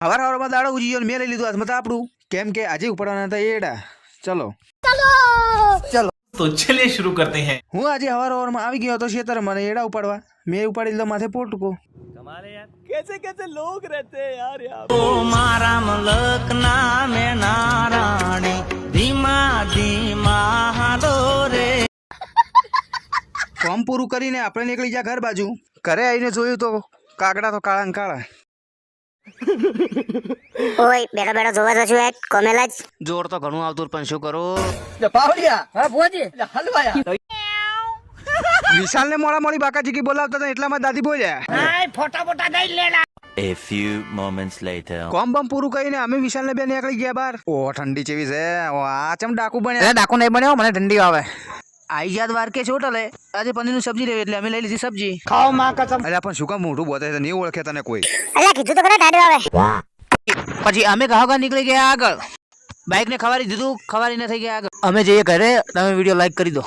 હવાર હવારમાં દાડો ઉજી ગયો ને મેં લઈ લીધું હાથમાં તાપડું, કેમ કે આજે ઉપાડવાના હતા એડા. ચલો ચલો तो चलिए शुरू करते हैं। હું આજે હવાર હવારમાં આવી ગયો હતો ખેતર મને એડા ઉપાડવા. મેં ઉપાડી લીધો માથે પોટકો. कैसे कैसे लोग रहते हैं यार यहाँ ओ मारा मलक नामे नाराणी धीमा धीमा हालो रे। કામ પૂરું કરીને આપણે નીકળી ગયા ઘર બાજુ. ઘરે આવીને જોયું તો કાગડા તો કાળા ને કાળા. ઓય બેઠો બેઠો જોવા તો છું એક કોમેલા જ જોર તો ઘણું આવતું પણ શું કરું? पावड़िया હા ભોજી हलवाया વિશાલ ને મોડા મોડી બાકાજી બોલાવતા હતા એટલામાં દાદી બોલ્યા. ફોટા ફોટા દઈ લેલા. A few moments later. કોમ બમ પૂરું કરીને અમે વિશાલ ને બે નીકળી ગયા બહાર. ઓ ઠંડી ચેવી છે. ઓ આ ચમ ડાકુ બન્યા. ડાકુ નહીં બન્યો, મને ઠંડી આવે. આઈ યાદ વાર કે છોટલે આજે પનીરનું સબ્જી લેવી એટલે અમે લઈ લીધી સબ્જી. खाओ माँ कसम અલ્યા પણ શું કામ મોઢું બોતે છે, નહીં ઓળખે તને કોઈ. અલ્યા કીધું તો ખરા ડાડો આવે. પછી અમે ઘાઘા નીકળી ગયા આગળ. બાઇક ને ખવારી દીધું, ખવારી ન થઈ ગયા આગળ. અમે જઈએ ઘરે, તમે વિડીયો લાઈક કરી દો.